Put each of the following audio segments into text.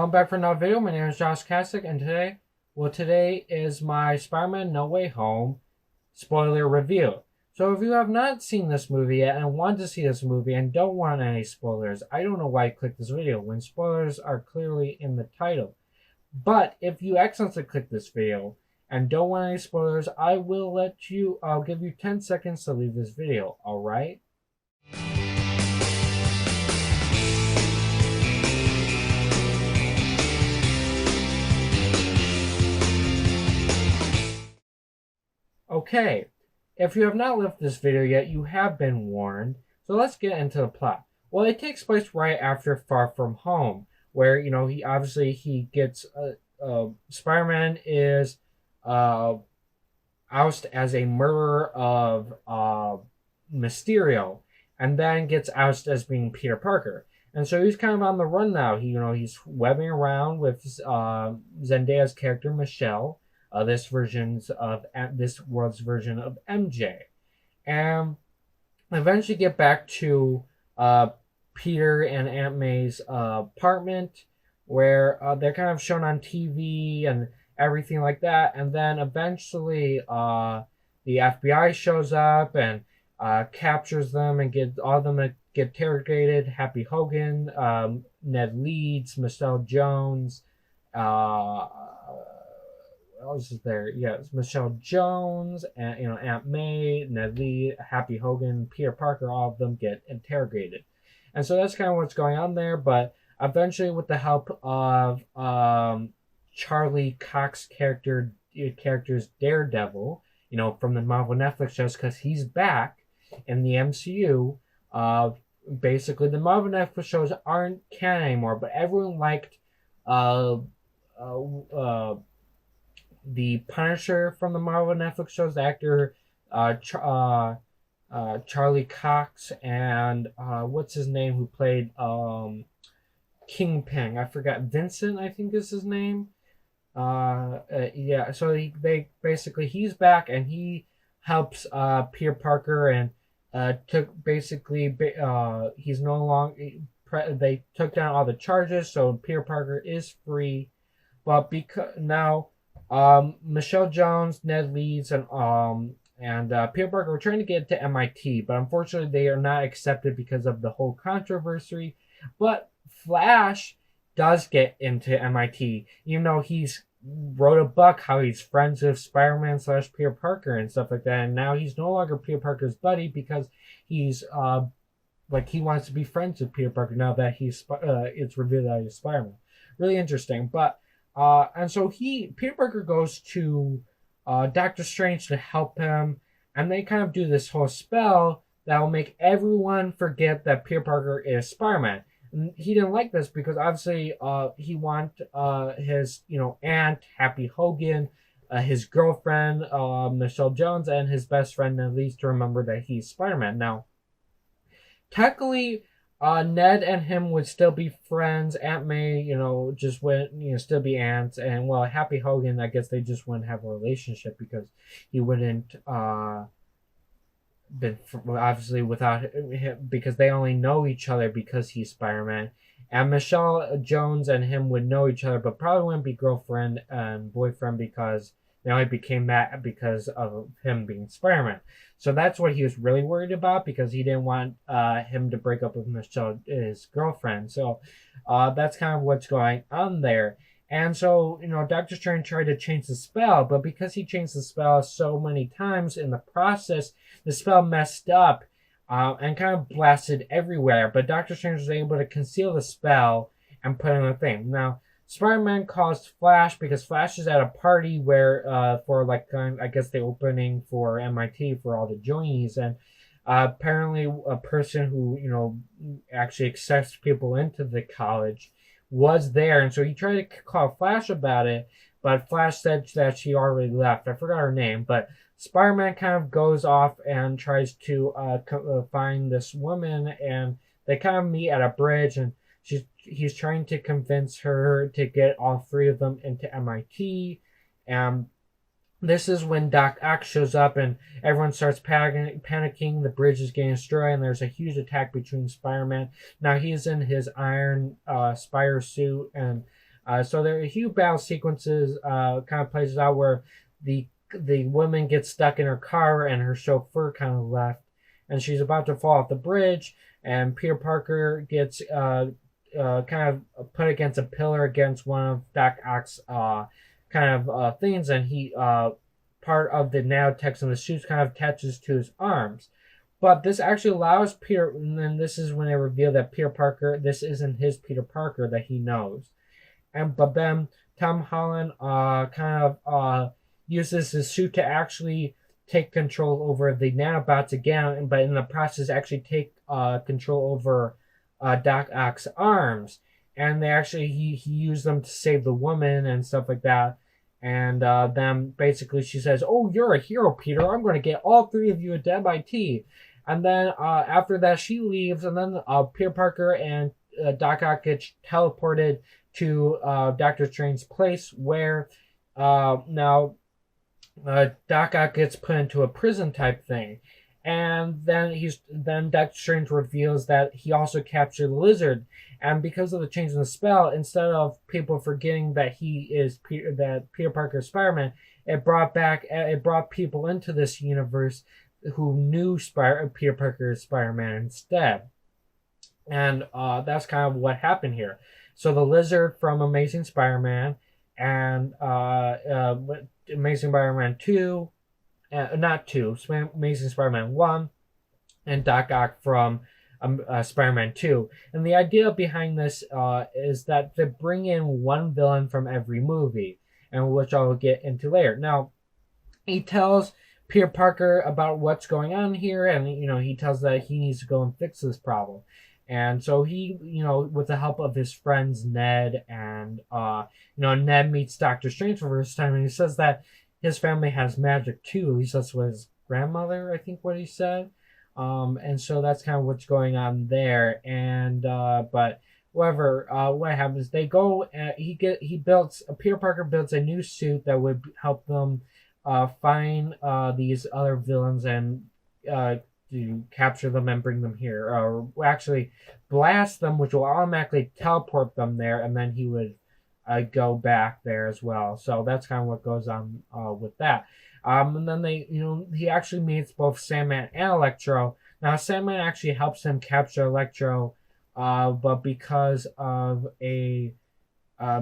Welcome back for another video. My name is Josh Kasich, and today is my Spider-Man No Way Home spoiler review. So if you have not seen this movie yet and want to see this movie and don't want any spoilers, I don't know why you clicked this video when spoilers are clearly in the title. But if you accidentally click this video and don't want any spoilers, I'll give you 10 seconds to leave this video, alright? Okay, if you have not left this video yet, you have been warned. So let's get into the plot. Well, it takes place right after Far From Home, where he gets Spider-Man is ousted as a murderer of Mysterio, and then gets ousted as being Peter Parker. And so he's kind of on the run now. He's webbing around with Zendaya's character Michelle. This world's version of MJ, and eventually get back to Peter and Aunt May's apartment, where they're kind of shown on TV and everything like that. And then eventually the FBI shows up and captures them and get all of them to get interrogated. Happy Hogan, Ned Leeds, Michelle Jones, what else is there? Yeah, it's Michelle Jones, and Aunt May, Ned Lee, Happy Hogan, Peter Parker. All of them get interrogated, and so that's kind of what's going on there. But eventually, with the help of Charlie Cox character's Daredevil, from the Marvel Netflix shows, because he's back in the MCU. Basically, the Marvel Netflix shows aren't canon anymore, but everyone liked the Punisher from the Marvel Netflix shows, the actor Charlie Cox, and what's his name, who played Kingpin? I forgot. Vincent, I think is his name. Yeah. So he's back and he helps Peter Parker, and he's no longer. They took down all the charges, so Peter Parker is free, but because now. Michelle Jones, Ned Leeds, and Peter Parker were trying to get to MIT, but unfortunately they are not accepted because of the whole controversy. But Flash does get into MIT, even though he's wrote a book how he's friends with Spider-Man / Peter Parker and stuff like that. And now he's no longer Peter Parker's buddy because he's he wants to be friends with Peter Parker now that it's revealed that he's Spider-Man. Really interesting, but. And so Peter Parker goes to Doctor Strange to help him, and they kind of do this whole spell that will make everyone forget that Peter Parker is Spider-Man. And he didn't like this because obviously he wanted his aunt, Happy Hogan, his girlfriend, Michelle Jones, and his best friend at least to remember that he's Spider-Man. Now, technically, Ned and him would still be friends. Aunt May, just wouldn't, still be aunts. And, well, Happy Hogan, I guess they just wouldn't have a relationship because he wouldn't, obviously without him, because they only know each other because he's Spider-Man. And Michelle Jones and him would know each other, but probably wouldn't be girlfriend and boyfriend because they only became that because of him being Spider-Man. So that's what he was really worried about, because he didn't want him to break up with Michelle, his girlfriend. So that's kind of what's going on there. And so, Doctor Strange tried to change the spell, but because he changed the spell so many times in the process, the spell messed up and kind of blasted everywhere. But Doctor Strange was able to conceal the spell and put in a thing. Now, Spider-Man calls Flash because Flash is at a party where for I guess the opening for MIT for all the joinies, and apparently a person who actually accepts people into the college was there, and so he tried to call Flash about it, but Flash said that she already left. I forgot her name, but Spider-Man kind of goes off and tries to find this woman, and they kind of meet at a bridge, and he's trying to convince her to get all three of them into MIT. And this is when Doc Ock shows up and everyone starts panicking. The bridge is getting destroyed and there's a huge attack between Spider-Man. Now he's in his iron spider suit and So there are huge battle sequences, kind of plays out where the woman gets stuck in her car and her chauffeur kind of left, and she's about to fall off the bridge, and Peter Parker gets kind of put against a pillar against one of Doc Ock's things, and he part of the nanotechs in the suit kind of attaches to his arms. But this actually allows Peter, and then this is when they reveal that Peter Parker, this isn't his Peter Parker that he knows. But then Tom Holland uses his suit to actually take control over the nanobots again, but in the process actually take control over Doc Ock's arms. And they actually he used them to save the woman and stuff like that. And then basically she says, "Oh, you're a hero, Peter. I'm going to get all three of you at MIT." And then after that, she leaves, and then Peter Parker and Doc Ock get teleported to Doctor Strange's place, where now Doc Ock gets put into a prison type thing. And then Doctor Strange reveals that he also captured the Lizard, and because of the change in the spell, instead of people forgetting that Peter Parker is Spider-Man, it brought people into this universe who knew Peter Parker is Spider-Man instead, and that's kind of what happened here. So the Lizard from Amazing Spider-Man and Amazing Spider-Man 2. Not 2, Amazing Spider-Man 1, and Doc Ock from Spider-Man 2. And the idea behind this is that they bring in one villain from every movie, and which I'll get into later. Now, he tells Peter Parker about what's going on here, and he tells that he needs to go and fix this problem. And so he, with the help of his friends Ned and Ned meets Doctor Strange for the first time, and he says that his family has magic too. At least that's what his grandmother, I think, what he said. And so that's kind of what's going on there. And but whatever, what happens? They go. Peter Parker builds a new suit that would help them find these other villains and to capture them and bring them here, or actually blast them, which will automatically teleport them there, and then he would go back there as well. So that's kind of what goes on with that. And then he actually meets both Sandman and Electro. Now Sandman actually helps him capture Electro, but because of a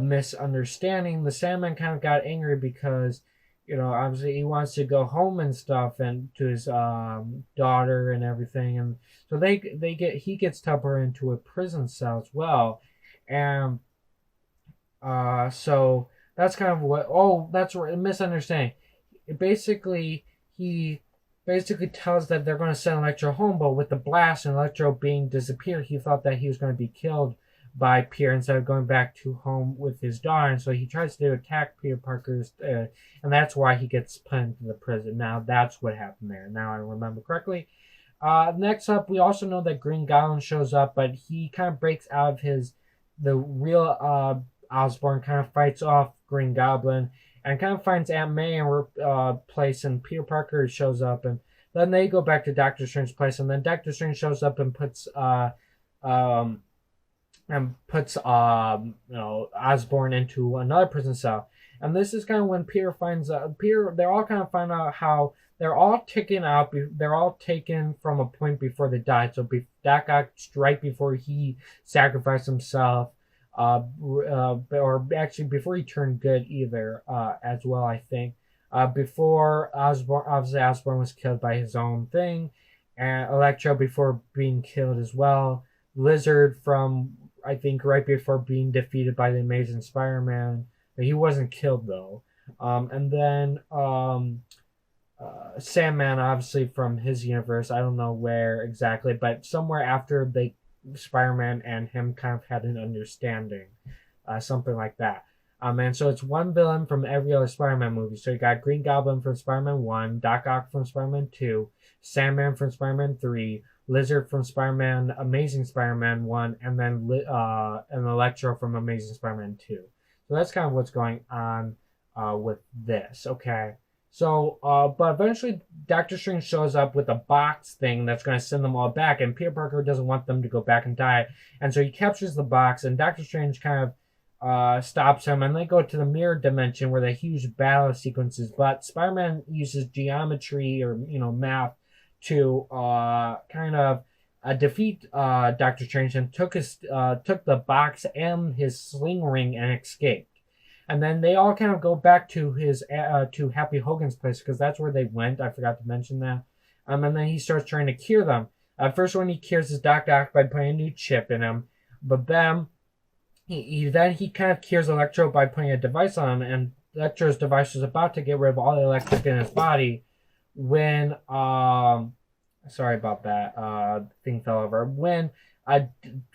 misunderstanding, the Sandman kind of got angry because obviously he wants to go home and stuff, and to his daughter and everything, and so he gets teleported into a prison cell as well, and so that's kind of what. Oh, that's a misunderstanding. He basically tells that they're going to send Electro home, but with the blast and Electro being disappeared, he thought that he was going to be killed by Peter instead of going back to home with his daughter, and so he tries to attack Peter Parker's, and that's why he gets put into the prison. Now that's what happened there. Now I remember correctly. Next up, we also know that Green Goblin shows up, but he kind of breaks out of the real Osborn, kind of fights off Green Goblin, and kind of finds Aunt May in her place, and Peter Parker shows up, and then they go back to Doctor Strange's place, and then Doctor Strange shows up and puts Osborn into another prison cell. And this is kind of when Peter finds they all kind of find out how they're all taken out. They're all taken from a point before they died. So Doc Ock, right before he sacrificed himself, or actually before he turned good either, as well, I think. Before Osborn was killed by his own thing, and Electro before being killed as well. Lizard from, I think, right before being defeated by the Amazing Spider-Man. He wasn't killed though. And then Sandman, obviously from his universe. I don't know where exactly, but somewhere after Spider-Man and him kind of had an understanding, something like that. And so it's one villain from every other Spider-Man movie. So you got Green Goblin from Spider-Man 1, Doc Ock from Spider-Man 2, Sandman from Spider-Man 3, Lizard from Spider-Man, Amazing Spider-Man 1, and then and Electro from Amazing Spider-Man 2. So that's kind of what's going on with this, okay? So, but eventually Doctor Strange shows up with a box thing that's going to send them all back, and Peter Parker doesn't want them to go back and die, and so he captures the box, and Doctor Strange kind stops him, and they go to the mirror dimension where the huge battle sequences. But Spider-Man uses geometry or math to kind of defeat Doctor Strange and took the box and his sling ring and escaped. And then they all kind of go back to his to Happy Hogan's place because that's where they went. I forgot to mention that. And then he starts trying to cure them. First one he cures is Doc Ock by putting a new chip in him, but then he kind of cures Electro by putting a device on him, and Electro's device was about to get rid of all the electric in his body when sorry about that, thing fell over. When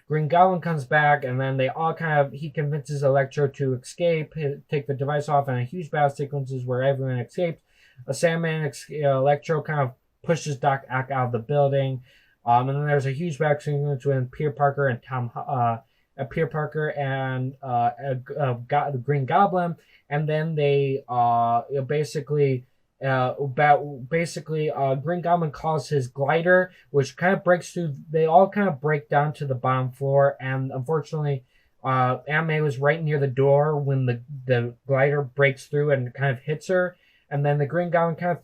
Green Goblin comes back, and then they all he convinces Electro to escape, take the device off, and a huge battle sequences where everyone escapes. Sandman, Electro kind of pushes Doc Ock out of the building. And then there's a huge battle sequence between Peter Parker and the Green Goblin, and then they Green Goblin calls his glider, which kind of breaks through. They all kind of break down to the bottom floor, and unfortunately, Aunt May was right near the door when the glider breaks through and kind of hits her. And then the Green Goblin kind of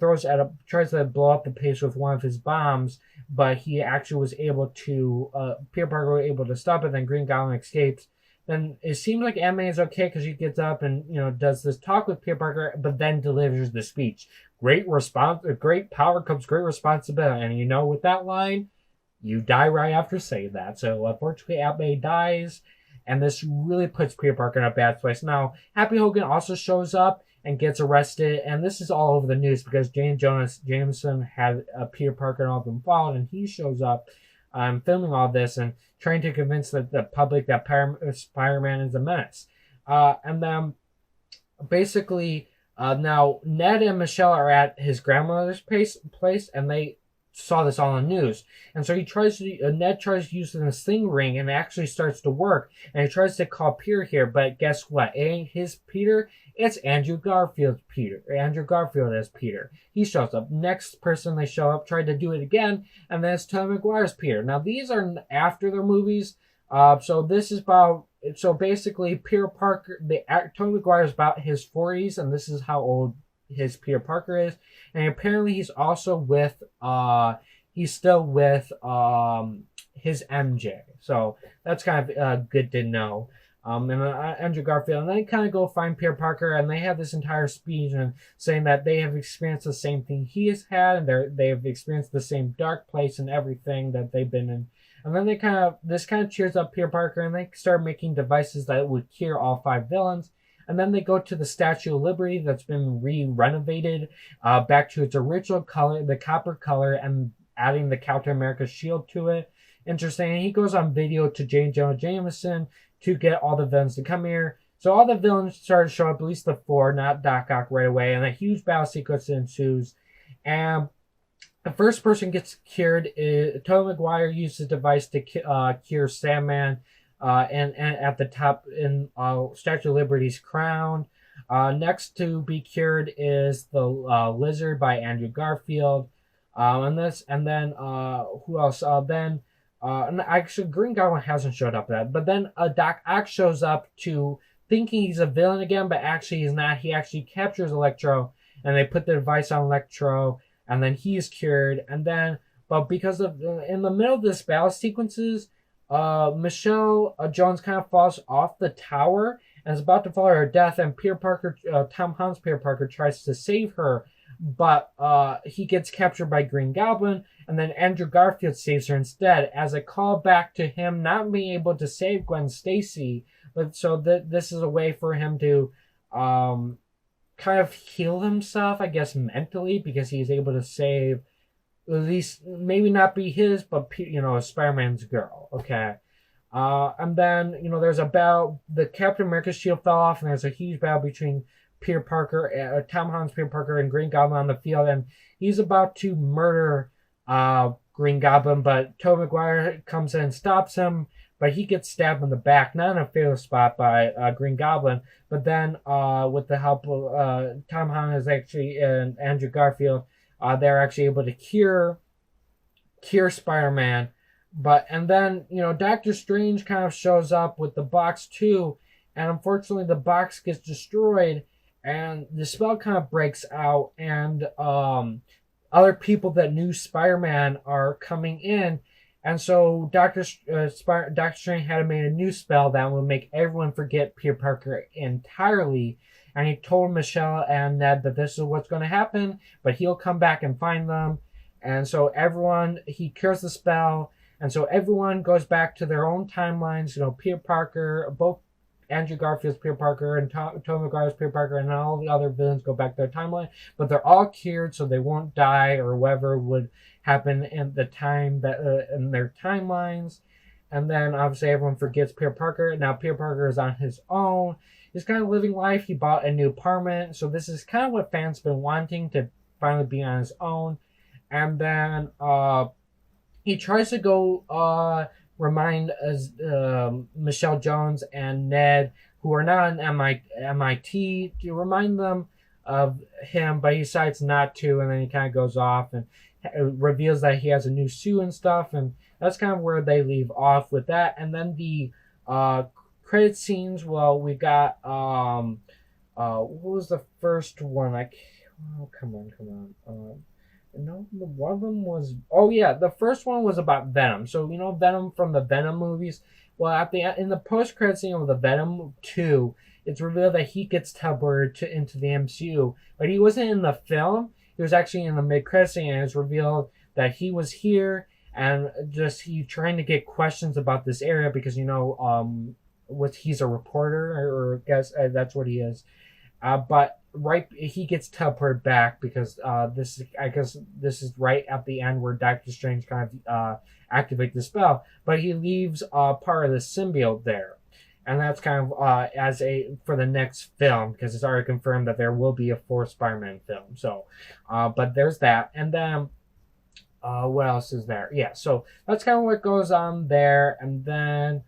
tries to blow up the place with one of his bombs, but he actually was able to, Peter Parker was able to stop it, then Green Goblin escapes. Then it seems like Aunt May is okay because she gets up and, does this talk with Peter Parker, but then delivers the speech. Great power comes great responsibility. And with that line, you die right after saying that. So unfortunately, Aunt May dies, and this really puts Peter Parker in a bad place. Now, Happy Hogan also shows up and gets arrested, and this is all over the news because Jameson had Peter Parker and all of them followed, and he shows up filming all this and trying to convince the public that Spider-Man is a menace. And then basically now Ned and Michelle are at his grandmother's place, and they saw this all on the news. And so Ned tries using the sling ring, and it actually starts to work. And he tries to call Peter here, but guess what? It ain't his Peter. It's Andrew Garfield's Peter. Andrew Garfield as Peter. He shows up. Next person they show up tried to do it again, and then it's Tobey Maguire's Peter. Now these are after their movies. So this is basically Peter Parker. Tobey Maguire is about his 40s, and this is how old his Peter Parker is. And apparently he's also he's still with his MJ. So that's kind of good to know. And Andrew Garfield, and they kind of go find Peter Parker, and they have this entire speech and saying that they have experienced the same thing he has had, and they have experienced the same dark place and everything that they've been in. And then this kind of cheers up Peter Parker, and they start making devices that would cure all 5 villains. And then they go to the Statue of Liberty that's been re-renovated back to its original color, the copper color, and adding the Captain America shield to it. Interesting. And he goes on video to J. Jonah Jameson to get all the villains to come here. So all the villains start to show up, at least the 4, not Doc Ock right away, and a huge battle sequence ensues. And the first person gets cured. Tobey Maguire uses a device to cure Sandman, and at the top in Statue of Liberty's crown. Next to be cured is the Lizard by Andrew Garfield. And then who else? And actually, Green Goblin hasn't showed up yet. But then Doc Ock shows up to thinking he's a villain again, but actually he's not. He actually captures Electro, and they put the device on Electro, and then he's cured. And then, but because of in the middle of this battle sequences, Michelle Jones kind of falls off the tower and is about to fall to her death, and Peter Parker, Tom Holland's Peter Parker, tries to save her, but he gets captured by Green Goblin, and then Andrew Garfield saves her instead, as a callback to him not being able to save Gwen Stacy, but so this is a way for him to kind of heal himself, I guess, mentally, because he's able to save, at least, maybe not be his, but, Spider-Man's girl, okay? And then, there's a battle, the Captain America shield fell off, and there's a huge battle between Peter Parker, Tom Holland's Peter Parker, and Green Goblin on the field, and he's about to murder Green Goblin, but Tobey Maguire comes in and stops him, but he gets stabbed in the back, not in a fatal spot by Green Goblin, but then with the help of Tom Holland is actually and Andrew Garfield, they're actually able to cure Spider-Man. And then, Doctor Strange kind of shows up with the box too, and unfortunately the box gets destroyed, and the spell kind of breaks out, and other people that knew Spider-Man are coming in, and so Doctor Strange had to make a new spell that would make everyone forget Peter Parker entirely. And he told Michelle and Ned that this is what's going to happen, but he'll come back and find them. And so he cures the spell, and so everyone goes back to their own timelines. Peter Parker, both Andrew Garfield's Peter Parker and Tobey Maguire's Peter Parker, and all the other villains go back to their timeline, but they're all cured, so they won't die or whatever would happen in the time that in their timelines. And then obviously everyone forgets Peter Parker. Now Peter Parker is on his own. He's kind of living life. He bought a new apartment, so this is kind of what fans been wanting, to finally be on his own. And then he tries to go remind Michelle Jones and Ned, who are not in MIT, to remind them of him, but he decides not to, and then he kind of goes off and reveals that he has a new suit and stuff, and that's kind of where they leave off with that. And then the credit scenes, well, we got what was the first one? Come on. No, one of them was, the first one was about Venom. So Venom from the Venom movies. Well, in the post credit scene of the Venom 2, it's revealed that he gets teleported into the MCU, but he wasn't in the film. He was actually in the mid credit scene, and it's revealed that he was here, and just he trying to get questions about this area because he's a reporter, or I guess that's what he is. But he gets teleported back because this is right at the end where Doctor Strange kind of activates the spell, but he leaves part of the symbiote there, and that's kind of for the next film, because it's already confirmed that there will be a fourth Spider-Man film. So, but there's that, and then what else is there? Yeah, so that's kind of what goes on there, and then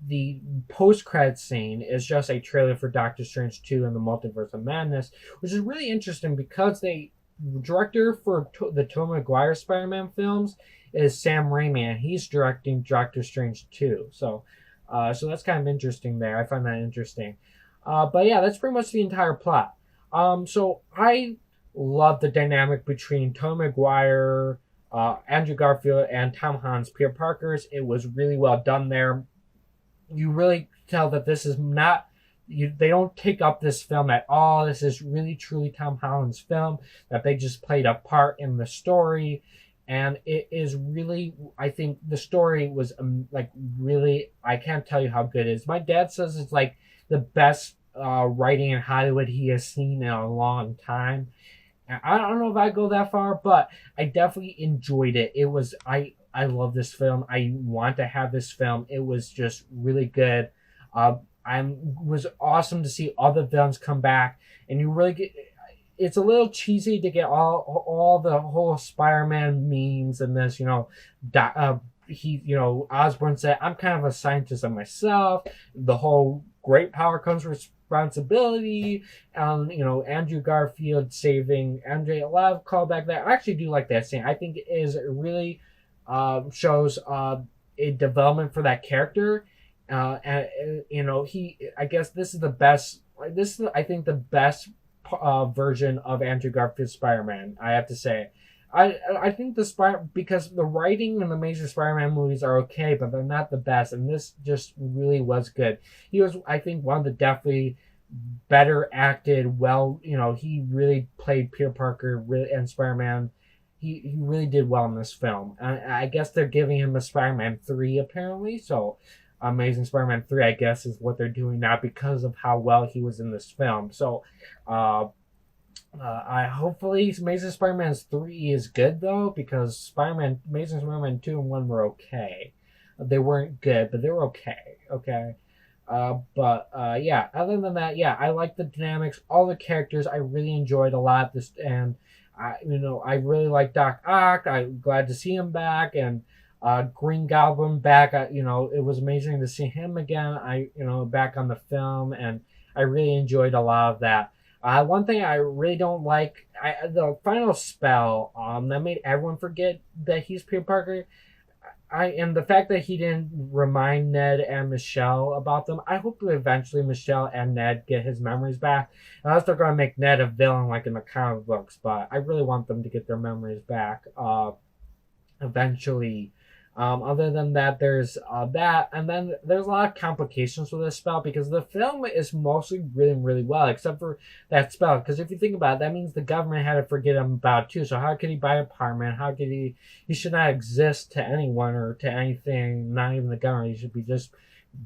the post-credit scene is just a trailer for Doctor Strange 2 and the Multiverse of Madness, which is really interesting because the director for the Tobey Maguire Spider-Man films is Sam Raimi, and he's directing Doctor Strange 2. So that's kind of interesting there. I find that interesting. But yeah, that's pretty much the entire plot. So I love the dynamic between Tobey Maguire, Andrew Garfield, and Tom Holland's Peter Parkers. It was really well done there. You really tell that this is not, they don't take up this film at all. This is really truly Tom Holland's film, that they just played a part in the story. And it is really, I think the story was really, I can't tell you how good it is. My dad says it's like the best writing in Hollywood he has seen in a long time. And I don't know if I go that far, but I definitely enjoyed it. I love this film. I want to have this film. It was just really good. Was awesome to see all the villains come back, and you really get. It's a little cheesy to get all the whole Spider-Man memes and this. Osborn said, "I'm kind of a scientist myself." The whole great power comes with responsibility. Andrew Garfield saving Andre. A lot of callback there. I actually do like that scene. I think it is really. Shows a development for that character, and I guess this is the best. This is, I think, the best version of Andrew Garfield's Spider-Man. I have to say, I think because the writing in the major Spider-Man movies are okay, but they're not the best, and this just really was good. He was, I think, one of the definitely better acted. Well, he really played Peter Parker and Spider-Man. He really did well in this film. I guess they're giving him a Spider-Man 3 apparently. So Amazing Spider-Man 3, I guess, is what they're doing now because of how well he was in this film. So I hopefully Amazing Spider-Man 3 is good though, because Amazing Spider-Man 2 and 1 were okay. They weren't good, but they were okay. Okay. Yeah, other than that, yeah, I like the dynamics, all the characters. I really enjoyed a lot this, and I really like Doc Ock. I'm glad to see him back, and Green Goblin back. It was amazing to see him again. Back on the film, and I really enjoyed a lot of that. One thing I really don't like, the final spell that made everyone forget that he's Peter Parker. and the fact that he didn't remind Ned and Michelle about them, I hope that eventually Michelle and Ned get his memories back. Unless they're gonna make Ned a villain like in the comic books, but I really want them to get their memories back eventually. Other than that, there's that, and then there's a lot of complications with this spell because the film is mostly really, really well, except for that spell. Because if you think about it, that means the government had to forget him about it too. So how could he buy an apartment? How could he? He should not exist to anyone or to anything, not even the government. He should be just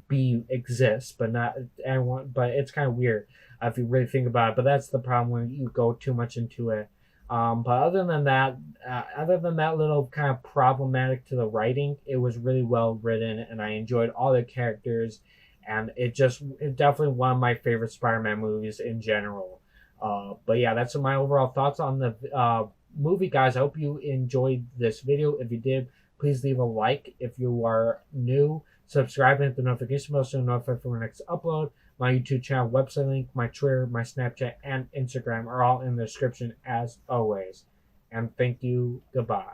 exist, but not anyone. But it's kind of weird if you really think about it. But that's the problem when you go too much into it. But other than that little kind of problematic to the writing, it was really well written, and I enjoyed all the characters, and it definitely one of my favorite Spider-Man movies in general. But yeah, that's my overall thoughts on the movie, guys. I hope you enjoyed this video. If you did, please leave a like. If you are new, subscribe and hit the notification bell so you're notified for my next upload. My YouTube channel, website link, my Twitter, my Snapchat, and Instagram are all in the description as always. And thank you. Goodbye.